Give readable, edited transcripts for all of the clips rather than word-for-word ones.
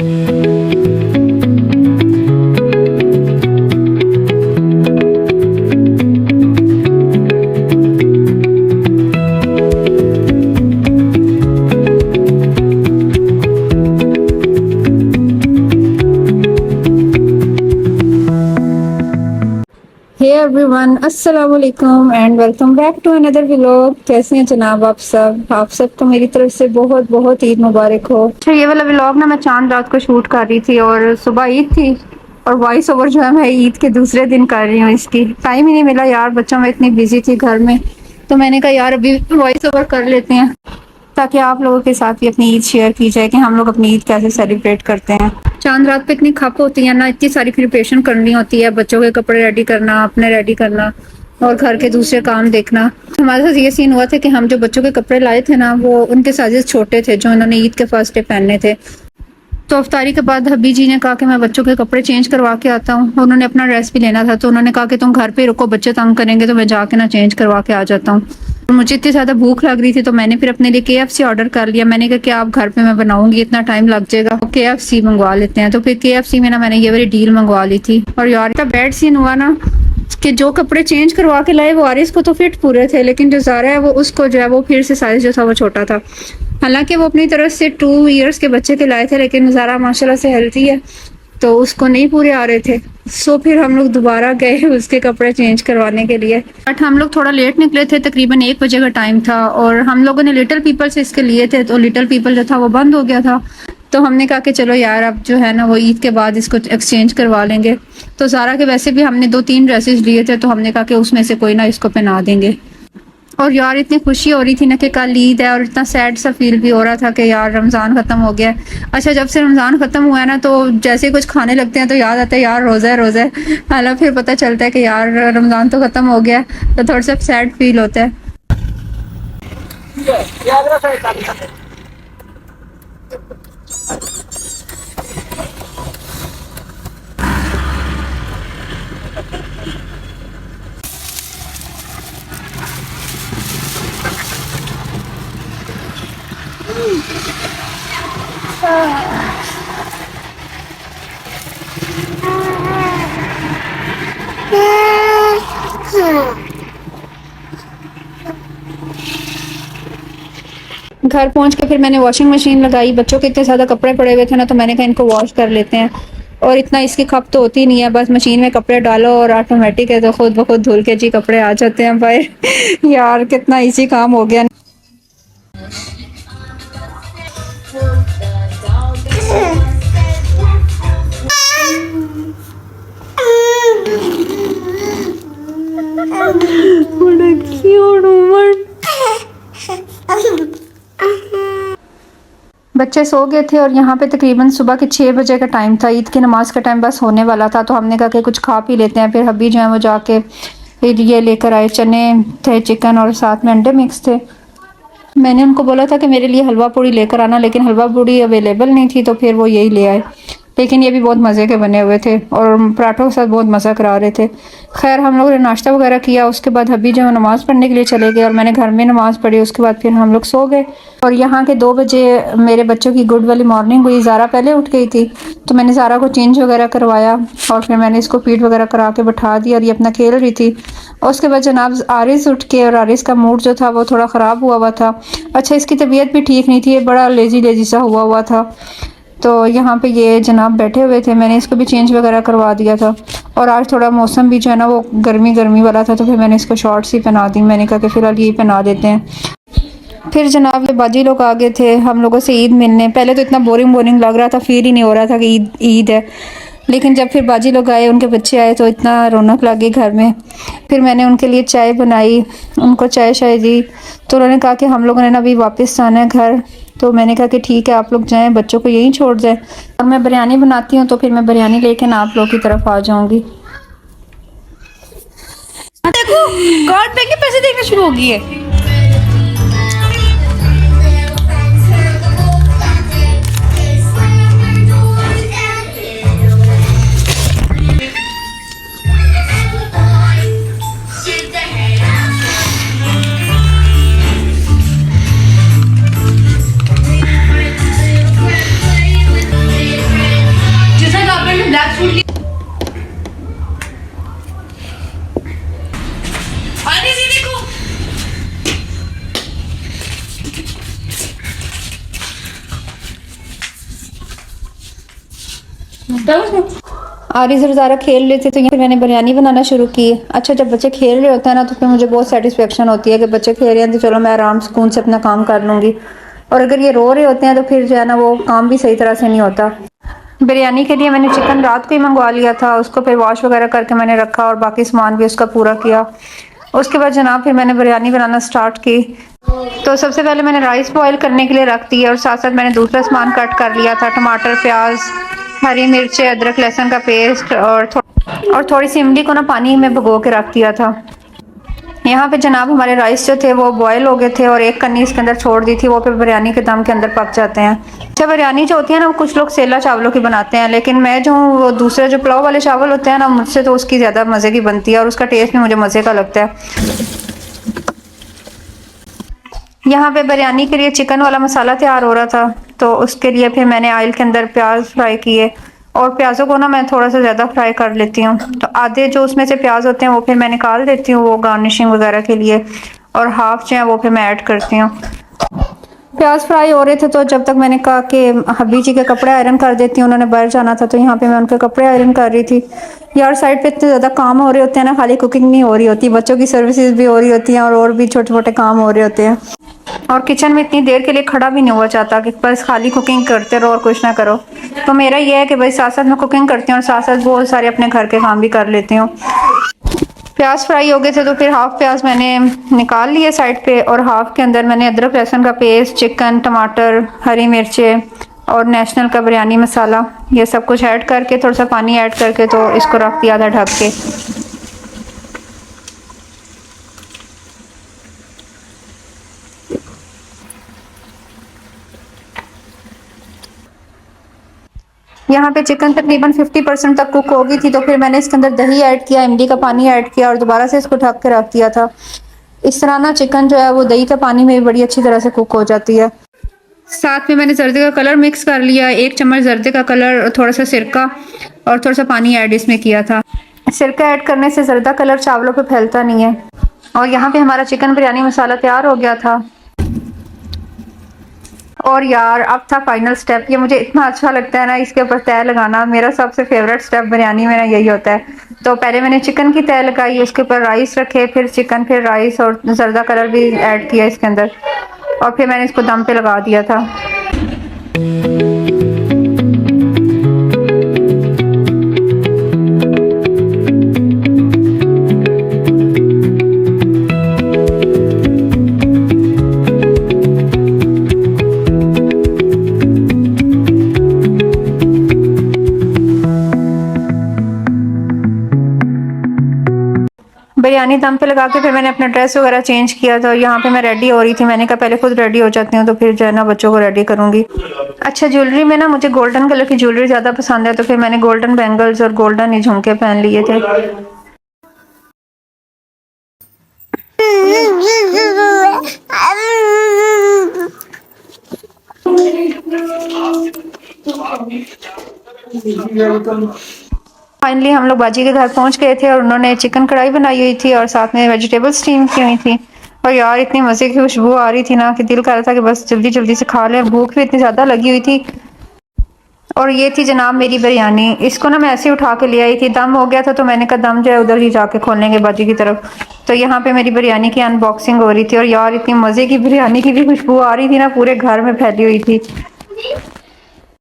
हे everyone, अस्सलाम वालेकुम and welcome back to another vlog. कैसे हैं जनाब आप सब को मेरी तरफ से बहुत बहुत ईद मुबारक हो। अच्छा, ये वाला व्लॉग ना मैं चांद रात को शूट कर रही थी और सुबह ईद थी और वॉइस ओवर जो है मैं ईद के दूसरे दिन कर रही हूँ। इसकी टाइम ही नहीं मिला यार, बच्चों में इतनी बिजी थी घर में, तो मैंने कहा यार अभी वॉइस ओवर कर लेते हैं ताकि आप लोगों के साथ भी अपनी ईद शेयर की जाए कि हम लोग अपनी ईद कैसे सेलिब्रेट करते हैं। चांद रात पे इतनी खप होती है ना, इतनी सारी प्रिपरेशन करनी होती है, बच्चों के कपड़े रेडी करना, अपने रेडी करना और घर के दूसरे काम देखना। हमारे साथ ये सीन हुआ था कि हम जो बच्चों के कपड़े लाए थे ना, वो उनके साइजेस छोटे थे जो उन्होंने ईद के फर्स्ट डे पहनने थे। तो अफ्तारी के बाद हबी जी ने कहा कि मैं बच्चों के कपड़े चेंज करवा के आता हूँ। उन्होंने अपना ड्रेस भी लेना था, तो उन्होंने कहा कि तुम घर पे रुको, बच्चे तंग करेंगे तो मैं जाके ना चेंज करवा के आ जाता हूँ। मुझे इतनी ज़्यादा भूख लग रही थी तो मैंने फिर अपने लिए KFC ऑर्डर कर लिया। मैंने कहा कि आप घर पे मैं बनाऊंगी, इतना टाइम लग जाएगा, तो KFC मंगवा लेते हैं। तो फिर KFC में ना मैंने ये वाली डील मंगवा ली थी। और यार इतना बैड सीन हुआ ना कि जो कपड़े चेंज करवा के लाए वो आरिस को तो फिट पूरे थे, लेकिन जो ज़ारा है वो उसको जो है वो फिर से साइज जो था वो छोटा था। हालांकि वो अपनी तरफ से 2 इयर्स के बच्चे के लाए थे, लेकिन ज़ारा माशाल्लाह से हेल्थी है तो उसको नहीं पूरे आ रहे थे। सो फिर हम लोग दोबारा गए उसके कपड़े चेंज करवाने के लिए। बट हम लोग थोड़ा लेट निकले थे, तकरीबन 1 बजे का टाइम था और हम लोगों ने लिटिल पीपल से इसके लिए थे, तो लिटिल पीपल जो था वो बंद हो गया था। तो हमने कहा कि चलो यार अब जो है ना वो ईद के बाद इसको एक्सचेंज करवा लेंगे। तो ज़ारा के वैसे भी हमने 2-3 ड्रेसेस लिए थे, तो हमने कहा कि उसमें से कोई ना इसको पहना देंगे। और यार इतनी खुशी हो रही थी ना कि कल ईद है और इतना सैड सा फील भी हो रहा था कि यार रमज़ान ख़त्म हो गया है। अच्छा, जब से रमज़ान ख़त्म हुआ है ना तो जैसे ही कुछ खाने लगते हैं तो याद आता है यार रोज़ा है रोज़ा है। हालांकि फिर पता चलता है कि यार रमज़ान तो ख़त्म हो गया, तो थोड़ा सा सैड फील होता है। घर पहुंच के फिर मैंने वॉशिंग मशीन लगाई। बच्चों के इतने ज़्यादा कपड़े पड़े हुए थे ना, तो मैंने कहा इनको वॉश कर लेते हैं। और इतना इसकी खप तो होती नहीं है, बस मशीन में कपड़े डालो और ऑटोमेटिक है तो खुद ब खुद धुल के जी कपड़े आ जाते हैं बाहर। यार कितना इजी काम हो गया। बच्चे सो गए थे और यहाँ पे तकरीबन सुबह के 6 बजे का टाइम था। ईद की नमाज का टाइम बस होने वाला था, तो हमने कहा कि कुछ खा पी लेते हैं। फिर हब्बी जो है वो जाके फिर ये लेकर आए, चने थे, चिकन और साथ में अंडे मिक्स थे। मैंने उनको बोला था कि मेरे लिए हलवा पूड़ी लेकर आना, लेकिन हलवा पूड़ी अवेलेबल नहीं थी, तो फिर वो यही ले आए। लेकिन ये भी बहुत मज़े के बने हुए थे और पराठों के साथ बहुत मज़ा करा रहे थे। खैर हम लोगों ने नाश्ता वगैरह किया, उसके बाद हब्बी जो नमाज़ पढ़ने के लिए चले गए और मैंने घर में नमाज़ पढ़ी। उसके बाद फिर हम लोग सो गए और यहाँ के 2 बजे मेरे बच्चों की गुड वाली मॉर्निंग हुई। ज़ारा पहले उठ गई थी, तो मैंने ज़ारा को चेंज वगैरह करवाया और फिर मैंने इसको फीड वगैरह करा के बैठा दिया और ये अपना खेल रही थी। और उसके बाद जनाब आरिस उठ के, और आरिस का मूड जो था वो थोड़ा ख़राब हुआ था। अच्छा, इसकी तबीयत भी ठीक नहीं थी, ये बड़ा लेजी सा हुआ था। तो यहाँ पे ये जनाब बैठे हुए थे, मैंने इसको भी चेंज वगैरह करवा दिया था। और आज थोड़ा मौसम भी जो है ना वो गर्मी वाला था, तो फिर मैंने इसको शॉर्ट्स ही पहना दी। मैंने कहा कि फ़िलहाल यही पहना देते हैं। फिर जनाब ये बाजी लोग आ गए थे हम लोगों से ईद मिलने। पहले तो इतना बोरिंग लग रहा था, फील ही नहीं हो रहा था कि ईद है, लेकिन जब फिर बाजी लोग आए, उनके बच्चे आए, तो इतना रौनक लगी घर में। फिर मैंने उनके लिए चाय बनाई, उनको चाय शाय दी। तो उन्होंने कहा कि हम लोगों ने ना अभी वापस आना है घर। तो मैंने कहा कि ठीक है आप लोग जाएं, बच्चों को यहीं छोड़ जाएं, और मैं बिरयानी बनाती हूँ तो फिर मैं बिरयानी लेके ना आप लोग की तरफ आ जाऊँगी। देखो कार्ड पे के पैसे देखना शुरू हो गई है। आरिज़ और ज़ारा खेल रहे थे तो यहाँ पे मैंने बिरयानी बनाना शुरू की। अच्छा, जब बच्चे खेल रहे होते हैं ना तो फिर मुझे बहुत सेटिस्फेक्शन होती है कि बच्चे खेल रहे हैं तो चलो मैं आराम सुकून से अपना काम कर लूँगी। और अगर ये रो रहे होते हैं तो फिर जो है ना वो काम भी सही तरह से नहीं होता। बिरयानी के लिए मैंने चिकन रात को ही मंगवा लिया था, उसको फिर वॉश वगैरह करके मैंने रखा और बाकी सामान भी उसका पूरा किया। उसके बाद जनाब फिर मैंने बिरयानी बनाना स्टार्ट की। तो सबसे पहले मैंने राइस बॉईल करने के लिए रख दिया और साथ साथ मैंने दूसरा सामान कट कर लिया था, टमाटर, प्याज, हरी मिर्च, अदरक लहसुन का पेस्ट और थोड़ी सी इमली को ना पानी में भिगो के रख दिया था। यहाँ पे जनाब हमारे राइस जो थे वो बॉयल हो गए थे और एक कन्नी इसके अंदर छोड़ दी थी, वो फिर बिरयानी के दम के अंदर पक जाते हैं। अच्छा, बिरयानी जो होती है ना वो कुछ लोग सेला चावलों की बनाते हैं, लेकिन मैं जो हूँ वो दूसरे जो पुलाव वाले चावल होते हैं ना मुझसे तो उसकी ज़्यादा मज़े की बनती है और उसका टेस्ट भी मुझे मज़े का लगता है। यहाँ पे बिरयानी के लिए चिकन वाला मसाला तैयार हो रहा था, तो उसके लिए फिर मैंने ऑयल के अंदर प्याज फ्राई किए और प्याज़ों को ना मैं थोड़ा सा ज़्यादा फ्राई कर लेती हूँ। तो आधे जो उसमें से प्याज होते हैं वो फिर मैं निकाल देती हूँ वो गार्निशिंग वगैरह के लिए, और हाफ जो है वो फिर मैं ऐड करती हूँ। प्याज फ्राई हो रहे थे तो जब तक मैंने कहा कि हब्बी जी के कपड़े आयरन कर देती हूँ, उन्होंने बाहर जाना था तो यहाँ पे मैं उनके कपड़े आयरन कर रही थी। यार साइड पे इतने ज़्यादा काम हो रहे होते हैं ना, खाली कुकिंग नहीं हो रही होती, बच्चों की सर्विसेज भी हो रही होती हैं और भी छोटे छोटे काम हो रहे होते हैं। और किचन में इतनी देर के लिए खड़ा भी नहीं हुआ चाहता कि बस खाली कुकिंग करते रहो और कुछ ना करो। तो मेरा ये है कि भाई साथ साथ मैं कुकिंग करती हूँ और साथ साथ बहुत सारे अपने घर के काम भी कर लेती हूँ। प्याज फ्राई हो गए थे तो फिर हाफ प्याज मैंने निकाल लिए साइड पे और हाफ के अंदर मैंने अदरक लहसुन का पेस्ट, चिकन, टमाटर, हरी मिर्चें और नेशनल का बिरयानी मसाला ये सब कुछ ऐड करके थोड़ा सा पानी ऐड करके तो इसको रख दिया था ढक के। यहाँ पे चिकन तकरीबन 50% तक कुक हो गई थी तो फिर मैंने इसके अंदर दही ऐड किया, इमली का पानी ऐड किया और दोबारा से इसको ढक के रख दिया था। इस तरह ना चिकन जो है वो दही का पानी में भी बड़ी अच्छी तरह से कुक हो जाती है। साथ में मैंने जर्दे का कलर मिक्स कर लिया, 1 चम्मच जर्दे का कलर, थोड़ा सा सिरका और थोड़ा सा पानी ऐड इसमें किया था। सिरका ऐड करने से जर्दा कलर चावलों पे फैलता नहीं है। और यहाँ पे हमारा चिकन बिरयानी मसाला तैयार हो गया था। और यार अब था फाइनल स्टेप, ये मुझे इतना अच्छा लगता है ना इसके ऊपर तय लगाना, मेरा सबसे फेवरेट स्टेप बिरयानी में ना यही होता है। तो पहले मैंने चिकन की तय लगाई, उसके ऊपर राइस रखे, फिर चिकन, फिर राइस और जर्दा कलर भी ऐड किया इसके अंदर और फिर मैंने इसको दम पे लगा दिया था। बिरयानी दम पे लगा के फिर मैंने अपना ड्रेस वगैरह चेंज किया था। यहाँ पे मैं रेडी हो रही थी, मैंने कहा पहले खुद रेडी हो जाती हूँ तो फिर जो है ना बच्चों को रेडी करूँगी। अच्छा, ज्वेलरी में ना मुझे गोल्डन कलर की ज्वेलरी ज़्यादा पसंद है तो फिर मैंने गोल्डन बैंगल्स और गोल्डन ही झुमके पहन लिए थे। फाइनली हम लोग बाजी के घर पहुंच गए थे और उन्होंने चिकन कढ़ाई बनाई हुई थी और साथ में वेजिटेबल स्टीम की हुई थी। और यार इतनी मज़े की खुशबू आ रही थी ना कि दिल कर रहा था कि बस जल्दी जल्दी से खा लें, भूख भी इतनी ज़्यादा लगी हुई थी। और ये थी जनाब मेरी बिरयानी, इसको ना मैं ऐसे ही उठा के ले आई थी, दम हो गया था तो मैंने कहा दम जो है उधर ही जाके खोलेंगे बाजी की तरफ। तो यहाँ पे मेरी बिरयानी की अनबॉक्सिंग हो रही थी और यार इतनी मज़े की बिरयानी की भी खुशबू आ रही थी ना, पूरे घर में फैली हुई थी।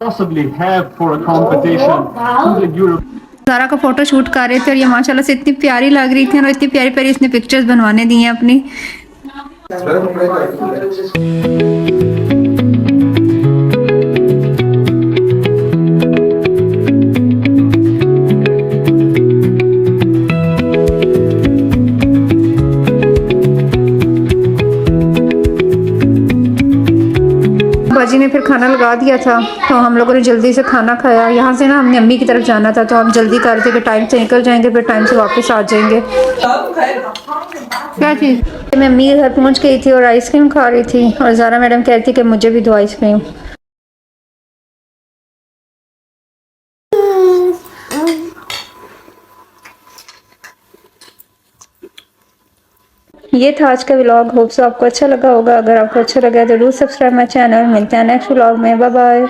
Possibly have for a competition to the Europe. सारा का फोटो शूट कर रहे थे और ये माशाल्लाह से इतनी प्यारी लग रही थी और इतनी प्यारी प्यारी इसने पिक्चर्स बनवाने दी हैं अपनी। बाजी ने फिर खाना लगा दिया था तो हम लोगों ने जल्दी से खाना खाया। यहाँ से ना हमने अम्मी की तरफ जाना था तो हम जल्दी कर थे कि टाइम से निकल जाएंगे फिर टाइम से वापस आ जाएंगे। क्या चीज़? मैं अम्मी के घर पहुँच गई थी और आइसक्रीम खा रही थी और ज़ारा मैडम कह रही थी कि मुझे भी दो आइसक्रीम। ये था आज का व्लॉग, होप सो आपको अच्छा लगा होगा। अगर आपको अच्छा लगा तो डू सब्सक्राइब माई चैनल। मिलते हैं नेक्स्ट व्लॉग में, बाय बाय।